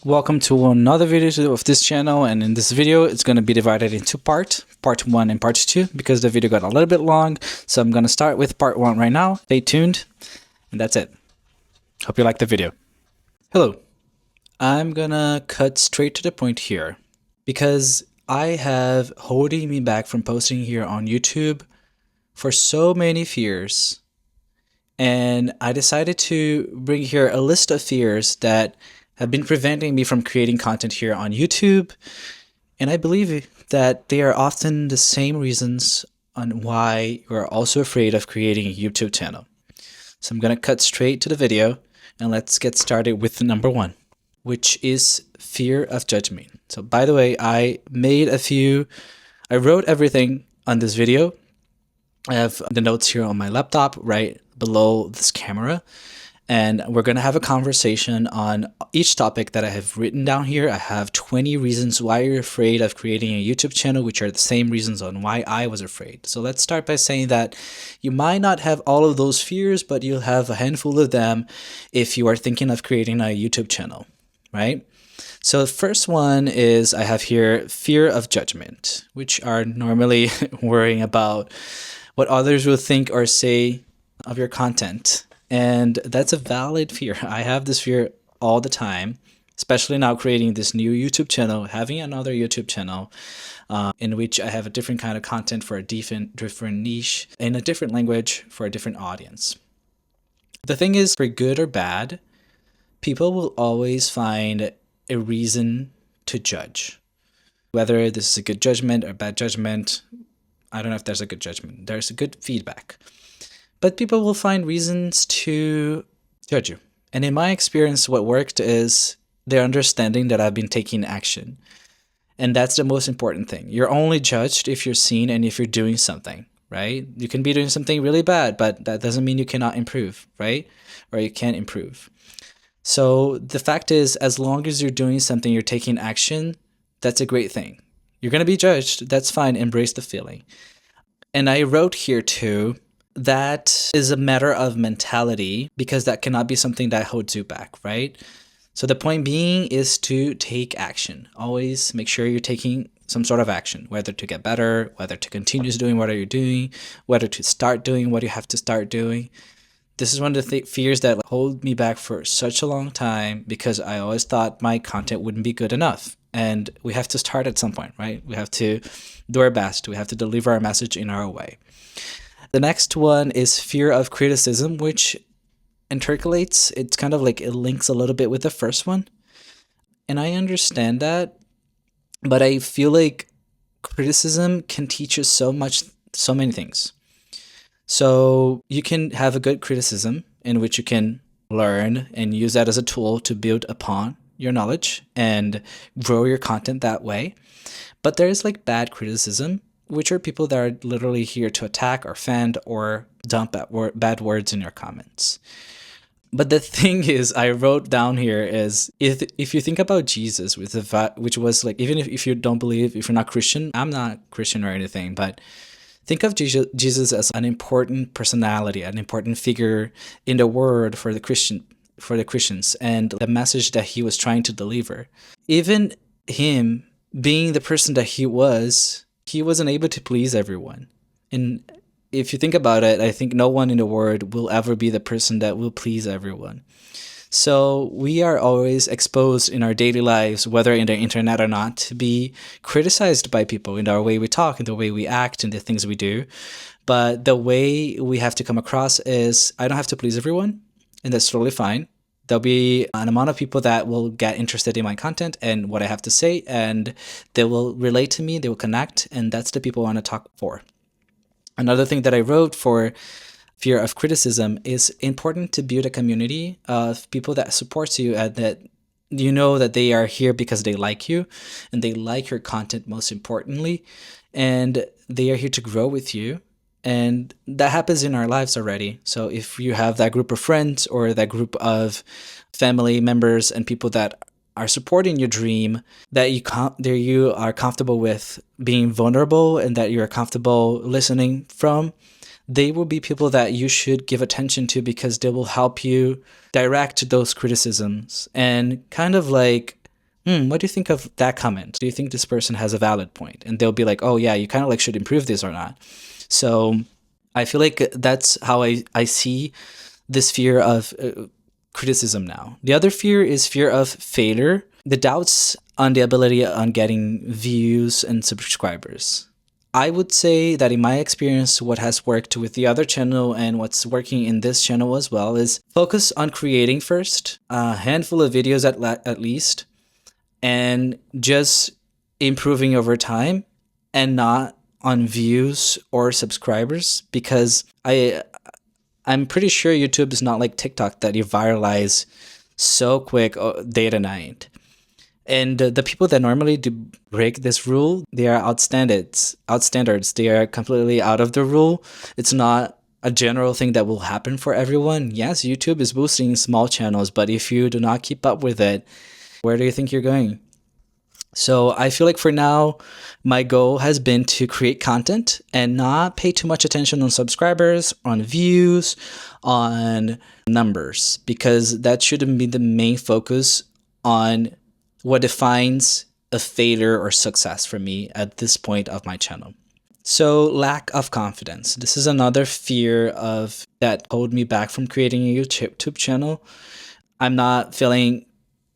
Welcome to another video of this channel, and in this video it's going to be divided into part 1 and part 2 because the video got a little bit long. So I'm going to start with part 1 right now. Stay tuned, and that's it. Hope you like the video. Hello. I'm gonna cut straight to the point here because I have holding me back from posting here on YouTube for so many fears, and I decided to bring here a list of fears that have been preventing me from creating content here on YouTube, and I believe that they are often the same reasons on why you are also afraid of creating a YouTube channel. So I'm gonna cut straight to the video, and let's get started with number 1, which is fear of judgment. So by the way, I wrote everything on this video. I have the notes here on my laptop right below this camera, and we're going to have a conversation on each topic that I have written down here. I have 20 reasons why you're afraid of creating a YouTube channel, which are the same reasons on why I was afraid. So let's start by saying that you might not have all of those fears, but you'll have a handful of them if you are thinking of creating a YouTube channel, right? So the first one is I have here fear of judgment, which are normally worrying about what others will think or say of your content. And that's a valid fear. I have this fear all the time, especially now creating this new YouTube channel, having another YouTube channel in which I have a different kind of content for a different niche in a different language for a different audience. The thing is, for good or bad, people will always find a reason to judge. Whether this is a good judgment or bad judgment, I don't know if there's a good judgment. There's a good feedback. But people will find reasons to judge you. And in my experience, what worked is their understanding that I've been taking action. And that's the most important thing. You're only judged if you're seen and if you're doing something, right? You can be doing something really bad, but that doesn't mean you cannot improve, right? Or you can't improve. So the fact is, as long as you're doing something, you're taking action, that's a great thing. You're going to be judged. That's fine. Embrace the feeling. And I wrote here too, that is a matter of mentality because that cannot be something that holds you back, right? So the point being is to take action. Always make sure you're taking some sort of action, whether to get better, whether to continue doing what you're doing, whether to start doing what you have to start doing. This is one of the fears that hold me back for such a long time because I always thought my content wouldn't be good enough. And we have to start at some point, right? We have to do our best. We have to deliver our message in our way. The next one is fear of criticism, which intercalates. It's kind of like it links a little bit with the first one. And I understand that, but I feel like criticism can teach us so many things. So you can have a good criticism in which you can learn and use that as a tool to build upon your knowledge and grow your content that way. But there's like bad criticism, which are people that are literally here to attack or offend or dump bad words in your comments. But the thing is, I wrote down here is if you think about Jesus, which was like, even if you don't believe, if you're not Christian, I'm not Christian or anything, but think of Jesus as an important personality, an important figure in the world for the Christians, and the message that he was trying to deliver. Even him being the person that he wasn't able to please everyone. And if you think about it, I think no one in the world will ever be the person that will please everyone. So we are always exposed in our daily lives, whether in the internet or not, to be criticized by people in our way we talk, in the way we act, in the things we do. But the way we have to come across is, I don't have to please everyone, and that's totally fine. There'll be an amount of people that will get interested in my content and what I have to say, and they will relate to me, they will connect, and that's the people I want to talk for. Another thing that I wrote for fear of criticism is important to build a community of people that supports you and that you know that they are here because they like you and they like your content most importantly, and they are here to grow with you. And that happens in our lives already. So if you have that group of friends or that group of family members and people that are supporting your dream, that you are comfortable with being vulnerable and that you're comfortable listening from, they will be people that you should give attention to because they will help you direct those criticisms and kind of like What do you think of that comment? Do you think this person has a valid point? And they'll be like, oh yeah, you kind of like should improve this or not. So I feel like that's how I see this fear of criticism now. The other fear is fear of failure, the doubts on the ability on getting views and subscribers. I would say that in my experience, what has worked with the other channel and what's working in this channel as well is focus on creating first, a handful of videos at least, and just improving over time and not on views or subscribers, because I'm pretty sure YouTube is not like TikTok that you viralize so quick day to night. And the people that normally do break this rule, they are outstandards. They are completely out of the rule. It's not a general thing that will happen for everyone. Yes, YouTube is boosting small channels, but if you do not keep up with it, where do you think you're going? So I feel like for now, my goal has been to create content and not pay too much attention on subscribers, on views, on numbers, because that shouldn't be the main focus on what defines a failure or success for me at this point of my channel. So lack of confidence. This is another fear of that hold me back from creating a YouTube channel. I'm not feeling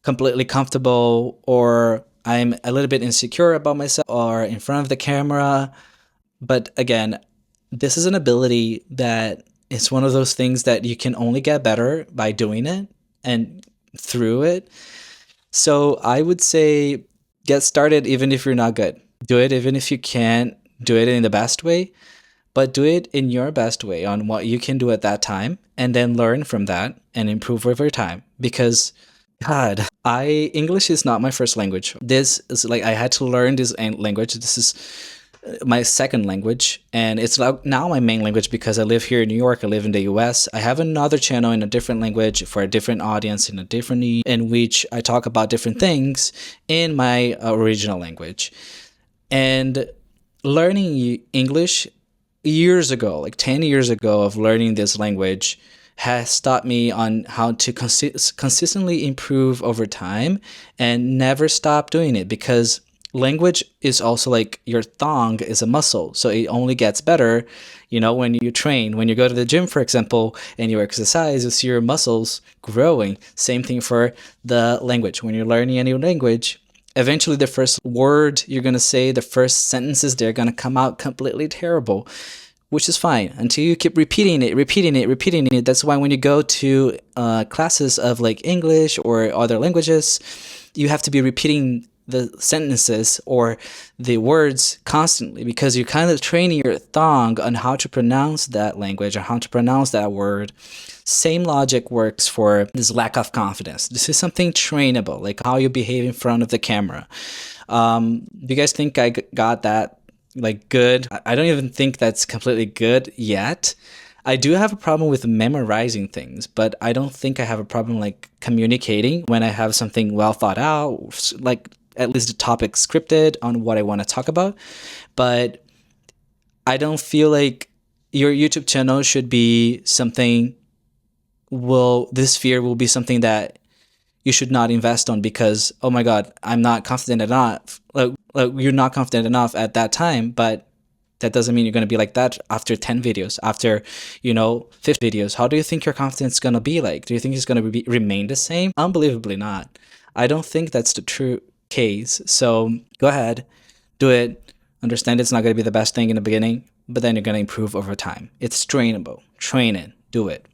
completely comfortable, or I'm a little bit insecure about myself or in front of the camera. But again, this is an ability that it's one of those things that you can only get better by doing it and through it. So I would say get started even if you're not good. Do it even if you can't do it in the best way, but do it in your best way on what you can do at that time, and then learn from that and improve over time. Because God, English is not my first language. This is like I had to learn this language. This is my second language, and it's now my main language because I live here in New York. I live in the US. I have another channel in a different language for a different audience in a different need, in which I talk about different things in my original language. And learning English years ago, like 10 years ago of learning this language, has taught me on how to consistently improve over time and never stop doing it, because language is also like your tongue is a muscle, so it only gets better, when you train. When you go to the gym, for example, and you exercise, you see your muscles growing. Same thing for the language. When you're learning a new language, eventually the first word you're going to say, the first sentences, they're going to come out completely terrible, which is fine until you keep repeating it. That's why when you go to classes of like English or other languages, you have to be repeating the sentences or the words constantly, because you're kind of training your tongue on how to pronounce that language or how to pronounce that word. Same logic works for this lack of confidence. This is something trainable, like how you behave in front of the camera. Do you guys think I got that like good? I don't even think that's completely good yet. I do have a problem with memorizing things, but I don't think I have a problem like communicating when I have something well thought out, like at least the topic scripted on what I want to talk about. But I don't feel like your YouTube channel should be something, this fear will be something that you should not invest on because, oh my God, I'm not confident enough. Like you're not confident enough at that time, but that doesn't mean you're going to be like that after 10 videos, after, 50 videos. How do you think your confidence is going to be like? Do you think it's going to remain the same? Unbelievably not. I don't think that's the true case. So go ahead, do it. Understand it's not going to be the best thing in the beginning, but then you're going to improve over time. It's trainable. Train it. Do it.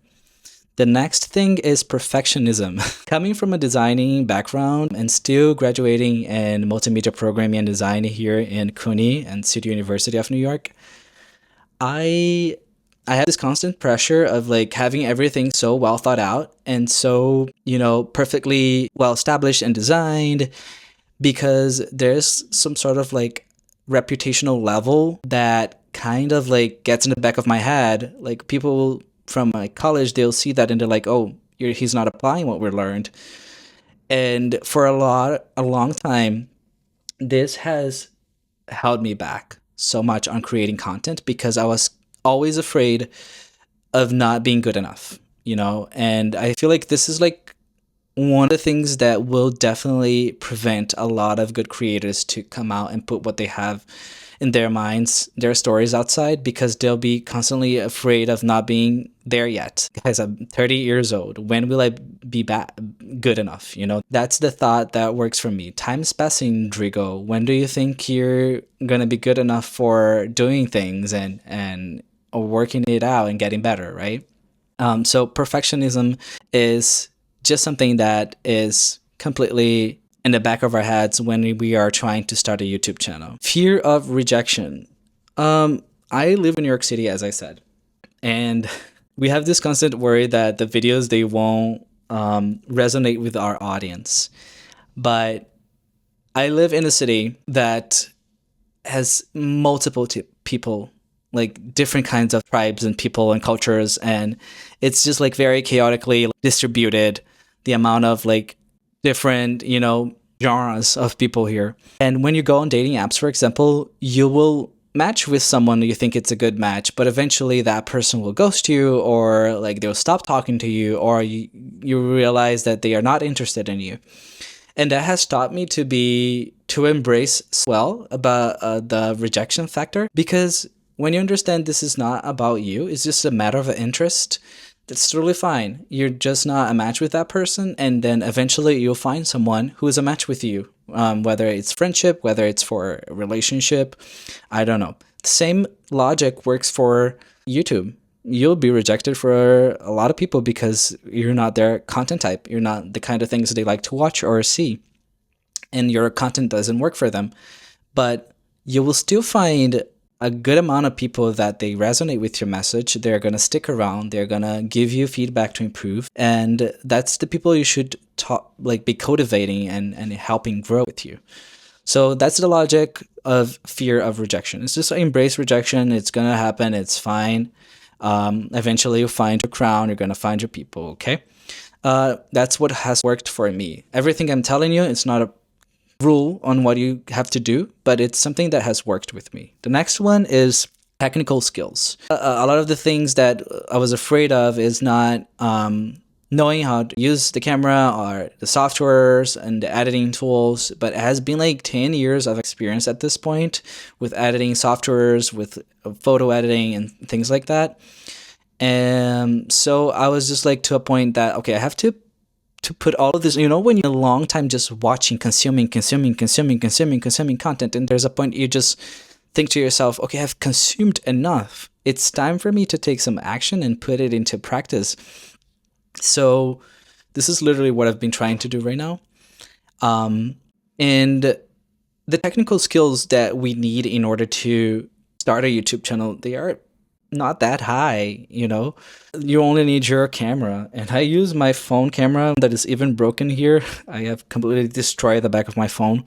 The next thing is perfectionism. Coming from a designing background and still graduating in multimedia programming and design here in CUNY and City University of New York, I had this constant pressure of like having everything so well thought out and so, perfectly well established and designed, because there's some sort of like reputational level that kind of like gets in the back of my head. Like people from my college, they'll see that and they're like, oh, he's not applying what we learned. And for a long time, this has held me back so much on creating content, because I was always afraid of not being good enough, and I feel like this is like one of the things that will definitely prevent a lot of good creators to come out and put what they have in their minds, their stories outside, because they'll be constantly afraid of not being there yet. Guys, I'm 30 years old. When will I be good enough? You know, that's the thought that works for me. Time's passing, Drigo. When do you think you're gonna be good enough for doing things and working it out and getting better, right? So perfectionism is just something that is completely in the back of our heads when we are trying to start a YouTube channel. Fear of rejection. I live in New York City, as I said, and we have this constant worry that the videos, they won't resonate with our audience. But I live in a city that has multiple people, like different kinds of tribes and people and cultures, and it's just like very chaotically distributed, the amount of like different, you know, genres of people here. And when you go on dating apps, for example, you will match with someone, you think it's a good match, but eventually that person will ghost you, or like they'll stop talking to you, or you realize that they are not interested in you. And that has taught me to embrace well about the rejection factor, because when you understand this is not about you, it's just a matter of interest, that's totally fine. You're just not a match with that person, and then eventually you'll find someone who is a match with you, whether it's friendship, whether it's for a relationship, I don't know. The same logic works for YouTube. You'll be rejected for a lot of people because you're not their content type. You're not the kind of things they like to watch or see, and your content doesn't work for them. But you will still find a good amount of people that they resonate with your message. They're going to stick around. They're going to give you feedback to improve. And that's the people you should be cultivating and helping grow with you. So that's the logic of fear of rejection. It's just embrace rejection. It's going to happen. It's fine. Eventually you'll find your crown. You're going to find your people. Okay. That's what has worked for me. Everything I'm telling you, it's not a rule on what you have to do, but it's something that has worked with me. The next one is technical skills. A lot of the things that I was afraid of is not knowing how to use the camera or the softwares and the editing tools, but it has been like 10 years of experience at this point with editing softwares, with photo editing and things like that. And so I was just like to a point that, okay, I have to put all of this, you know, when you're a long time just watching, consuming content, and there's a point you just think to yourself, okay, I've consumed enough. It's time for me to take some action and put it into practice. So this is literally what I've been trying to do right now. And the technical skills that we need in order to start a YouTube channel, they are not that high, you know. You only need your camera, and I use my phone camera that is even broken here. I have completely destroyed the back of my phone.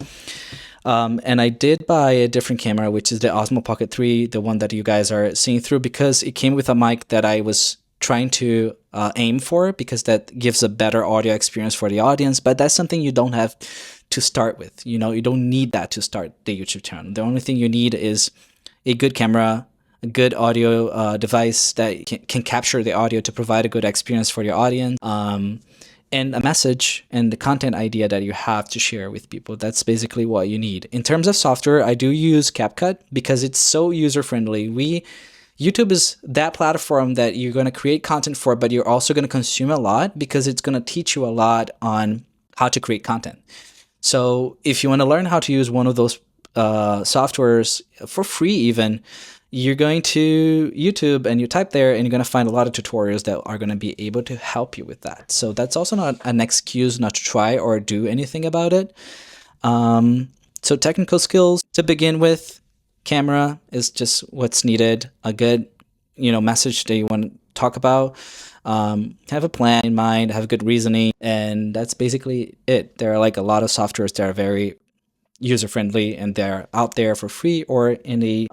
And I did buy a different camera, which is the Osmo Pocket 3, the one that you guys are seeing through, because it came with a mic that I was trying to aim for, because that gives a better audio experience for the audience. But that's something you don't have to start with. You know, you don't need that to start the YouTube channel. The only thing you need is a good camera, a good audio device that can capture the audio to provide a good experience for your audience, and a message and the content idea that you have to share with people. That's basically what you need. In terms of software, I do use CapCut because it's so user-friendly. YouTube is that platform that you're going to create content for, but you're also going to consume a lot, because it's going to teach you a lot on how to create content. So if you want to learn how to use one of those softwares for free even, you're going to YouTube and you type there, and you're going to find a lot of tutorials that are going to be able to help you with that. So that's also not an excuse not to try or do anything about it. So technical skills to begin with, camera is just what's needed. A good, you know, message that you want to talk about. Have a plan in mind, have good reasoning, and that's basically it. There are like a lot of softwares that are very user-friendly, and they're out there for free or in a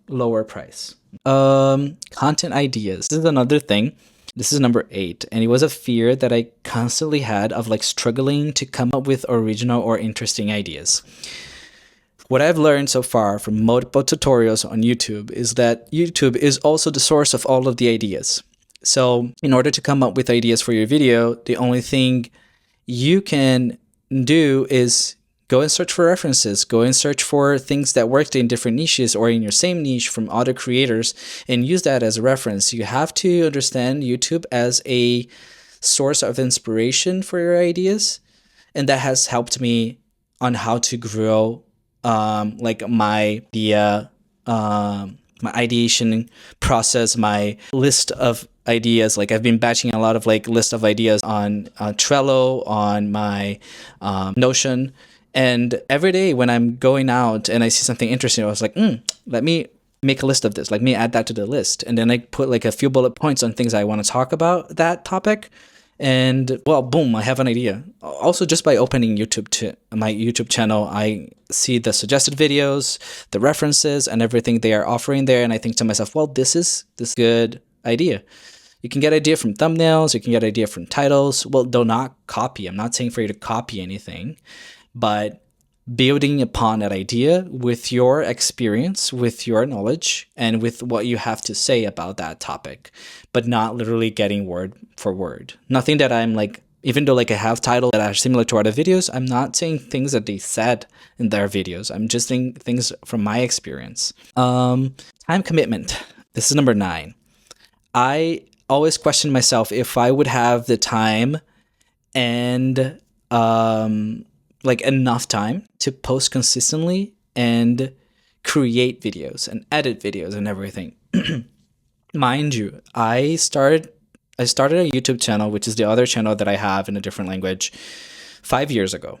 lower price. Content ideas. This is another thing. This is number 8, and it was a fear that I constantly had of like struggling to come up with original or interesting ideas. What I've learned so far from multiple tutorials on YouTube is that YouTube is also the source of all of the ideas. So in order to come up with ideas for your video, the only thing you can do is go and search for references, go and search for things that worked in different niches or in your same niche from other creators and use that as a reference. You have to understand YouTube as a source of inspiration for your ideas. And that has helped me on how to grow like my my ideation process, my list of ideas. Like I've been batching a lot of like list of ideas on Trello, on my Notion, and every day when I'm going out and I see something interesting, I was like, let me make a list of this. Let me add that to the list, and then I put like a few bullet points on things I want to talk about that topic. And well, boom, I have an idea. Also, just by opening YouTube to my YouTube channel, I see the suggested videos, the references, and everything they are offering there. And I think to myself, well, this is this good idea. You can get idea from thumbnails, you can get idea from titles. Well, do not copy. I'm not saying for you to copy anything, but building upon that idea with your experience, with your knowledge, and with what you have to say about that topic, but not literally getting word for word. Nothing that I'm like, even though like I have titles that are similar to other videos, I'm not saying things that they said in their videos. I'm just saying things from my experience. Time commitment. This is number 9. I always question myself if I would have the time and like enough time to post consistently and create videos and edit videos and everything. Mind you, I started a YouTube channel, which is the other channel that I have in a different language, 5 years ago.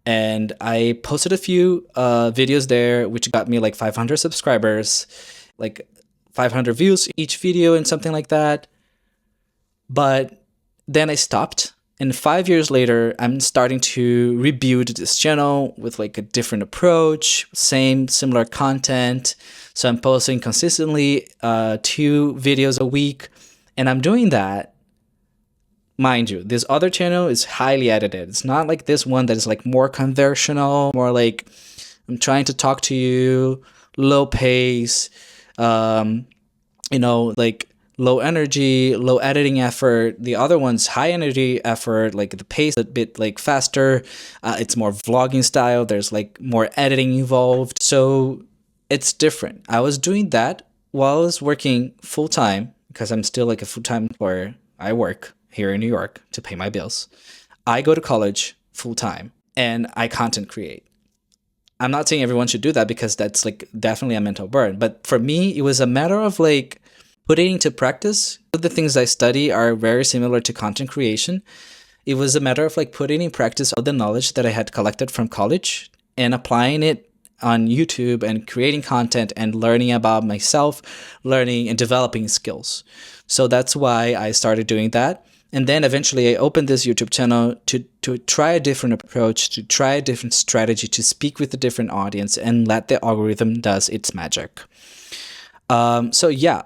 And I posted a few videos there, which got me like 500 subscribers, like 500 views each video and something like that. But then I stopped. And 5 years later, I'm starting to rebuild this channel with like a different approach, similar content. So I'm posting consistently 2 videos a week. And I'm doing that, mind you, this other channel is highly edited. It's not like this one that is like more conversational, more like I'm trying to talk to you, low pace, like low energy, low editing effort. The other one's high energy effort, like the pace a bit like faster. It's more vlogging style. There's like more editing involved. So it's different. I was doing that while I was working full time because I'm still like a full-time employer. I work here in New York to pay my bills. I go to college full time and I content create. I'm not saying everyone should do that because that's like definitely a mental burden. But for me, it was a matter of like putting into practice. The things I study are very similar to content creation. It was a matter of like putting in practice all the knowledge that I had collected from college and applying it on YouTube and creating content and learning about myself, learning and developing skills. So that's why I started doing that. And then eventually I opened this YouTube channel to try a different approach, to try a different strategy, to speak with a different audience and let the algorithm does its magic. So yeah,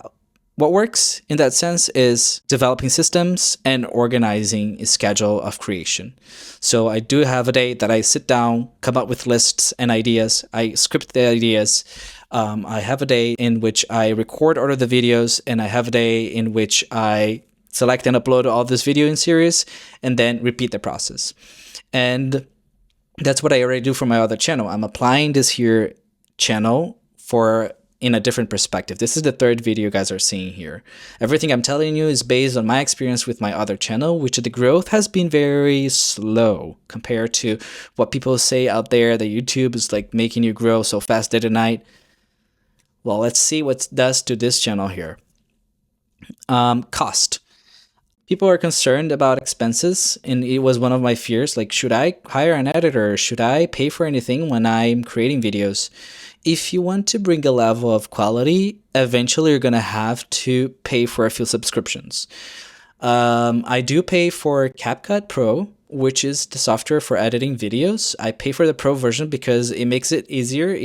what works in that sense is developing systems and organizing a schedule of creation. So I do have a day that I sit down, come up with lists and ideas. I script the ideas. I have a day in which I record all of the videos, and I have a day in which I select and upload all this video in series and then repeat the process. And that's what I already do for my other channel. I'm applying this here channel in a different perspective. This is the 3rd video you guys are seeing here. Everything I'm telling you is based on my experience with my other channel, which the growth has been very slow compared to what people say out there that YouTube is like making you grow so fast day to night. Well, let's see what it does to this channel here. Cost. People are concerned about expenses, and it was one of my fears. Like, should I hire an editor? Should I pay for anything when I'm creating videos? If you want to bring a level of quality, eventually you're going to have to pay for a few subscriptions. I do pay for CapCut Pro, which is the software for editing videos. I pay for the Pro version because it makes it easier.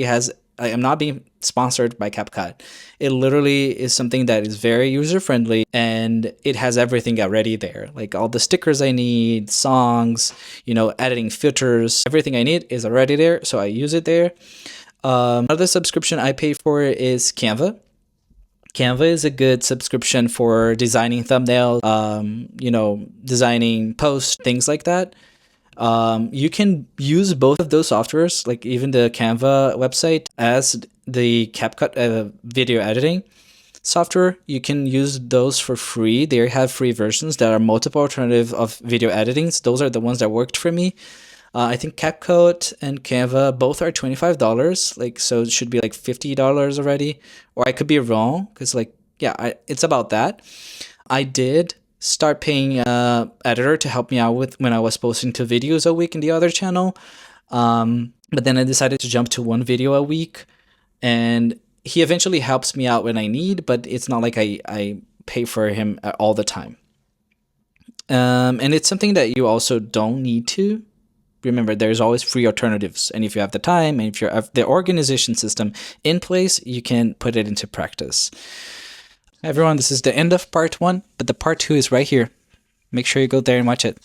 I'm not being sponsored by CapCut. It literally is something that is very user-friendly, and it has everything already there. Like all the stickers I need, songs, editing filters, everything I need is already there, so I use it there. Another subscription I pay for is Canva. Canva is a good subscription for designing thumbnails, designing posts, things like that. You can use both of those softwares, like even the Canva website, as the CapCut video editing software. You can use those for free. They have free versions. There are multiple alternatives of video editings. Those are the ones that worked for me. I think CapCut and Canva both are $25. Like, so it should be like $50 already, or I could be wrong, because like, yeah, it's about that. I did start paying a editor to help me out with when I was posting 2 videos a week in the other channel. But then I decided to jump to 1 video a week, and he eventually helps me out when I need, but it's not like I pay for him all the time. And it's something that you also don't need to. Remember, there's always free alternatives. And if you have the time and if you have the organization system in place, you can put it into practice. Everyone, this is the end of part 1, but the part 2 is right here. Make sure you go there and watch it.